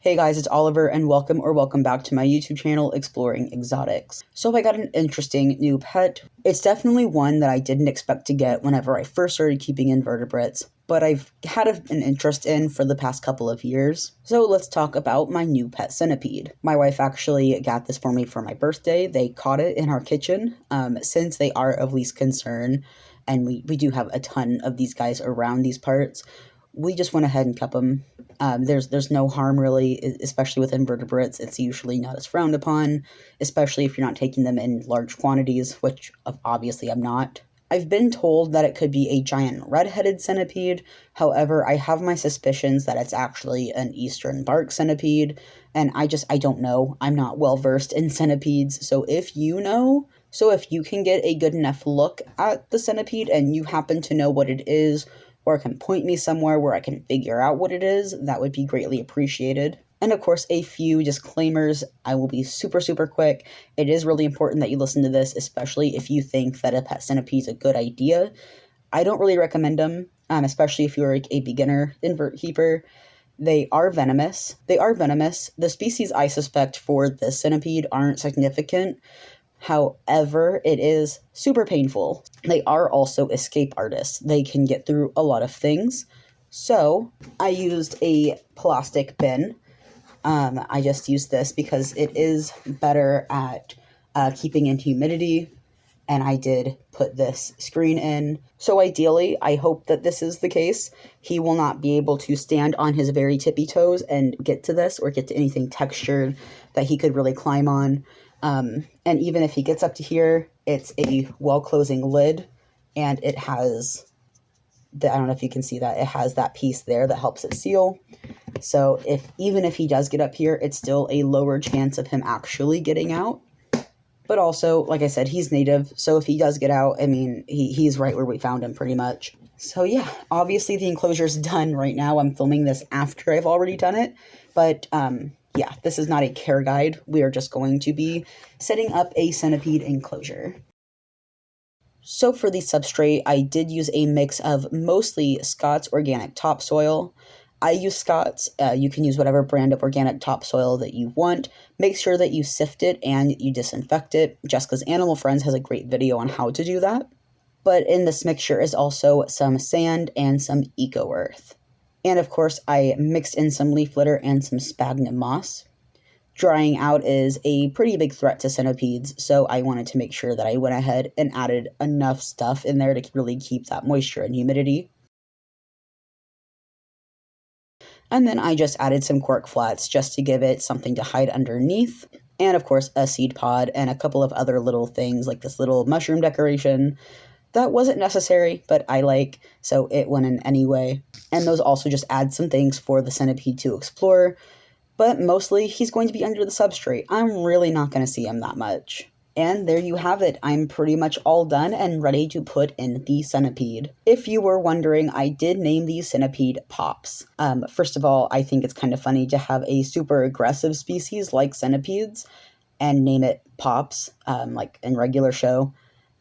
Hey guys, it's Oliver and welcome back to my YouTube channel, Exploring Exotics. So I got an interesting new pet. It's definitely one that I didn't expect to get whenever I first started keeping invertebrates, but I've had an interest in for the past couple of years. So let's talk about my new pet centipede. My wife actually got this for me for my birthday. They caught it in our kitchen. Since they are of least concern, and we do have a ton of these guys around these parts, we just went ahead and kept them. There's no harm really, especially with invertebrates. It's usually not as frowned upon, especially if you're not taking them in large quantities, which obviously I'm not. I've been told that it could be a giant red-headed centipede. However, I have my suspicions that it's actually an eastern bark centipede, and I don't know. I'm not well versed in centipedes, so if you can get a good enough look at the centipede and you happen to know what it is, or can point me somewhere where I can figure out what it is, that would be greatly appreciated. And of course, a few disclaimers. I will be super quick. It is really important that you listen to this, especially if you think that a pet centipede is a good idea. I don't really recommend them, especially if you're a beginner invert keeper. They are venomous. The species I suspect for this centipede aren't significant. However, it is super painful. They are also escape artists. They can get through a lot of things. So I used a plastic bin. I just used this because it is better at keeping in humidity. And I did put this screen in. So ideally, I hope that this is the case. He will not be able to stand on his very tippy toes and get to this or get to anything textured that he could really climb on. And even if he gets up to here, it's a well-closing lid, and it has, I don't know if you can see that, it has that piece there that helps it seal. So even if he does get up here, it's still a lower chance of him actually getting out. But also, like I said, he's native, so if he does get out, I mean, he's right where we found him pretty much. So yeah, obviously the enclosure's done right now. I'm filming this after I've already done it, but yeah, this is not a care guide. We are just going to be setting up a centipede enclosure. So for the substrate, I did use a mix of mostly Scott's organic topsoil. I use Scott's. You can use whatever brand of organic topsoil that you want. Make sure that you sift it and you disinfect it. Jessica's Animal Friends has a great video on how to do that. But in this mixture is also some sand and some eco-earth. And of course, I mixed in some leaf litter and some sphagnum moss. Drying out is a pretty big threat to centipedes, so I wanted to make sure that I went ahead and added enough stuff in there to really keep that moisture and humidity. And then I just added some cork flats just to give it something to hide underneath. And of course, a seed pod and a couple of other little things like this little mushroom decoration. That wasn't necessary, but I like, so it went in anyway. And those also just add some things for the centipede to explore. But mostly, he's going to be under the substrate. I'm really not going to see him that much. And there you have it. I'm pretty much all done and ready to put in the centipede. If you were wondering, I did name these centipede Pops. First of all, I think it's kind of funny to have a super aggressive species like centipedes and name it Pops, like in regular show.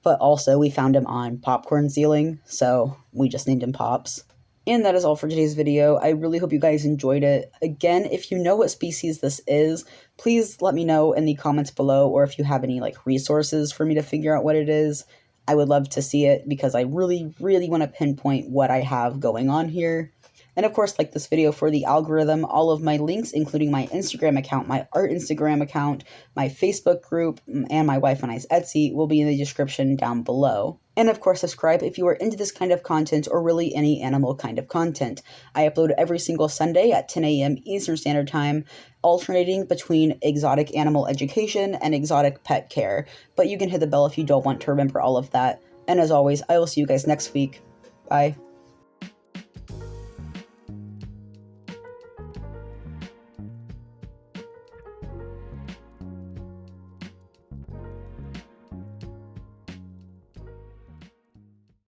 But also, we found him on popcorn ceiling, so we just named him Pops. And that is all for today's video. I really hope you guys enjoyed it. Again, if you know what species this is, please let me know in the comments below, or if you have any resources for me to figure out what it is. I would love to see it because I really want to pinpoint what I have going on here. And of course, like this video for the algorithm. All of my links, including my Instagram account, my art Instagram account, my Facebook group, and my wife and I's Etsy will be in the description down below. And of course, subscribe if you are into this kind of content or really any animal kind of content. I upload every single Sunday at 10 a.m. Eastern Standard Time, alternating between exotic animal education and exotic pet care. But you can hit the bell if you don't want to remember all of that. And as always, I will see you guys next week. Bye.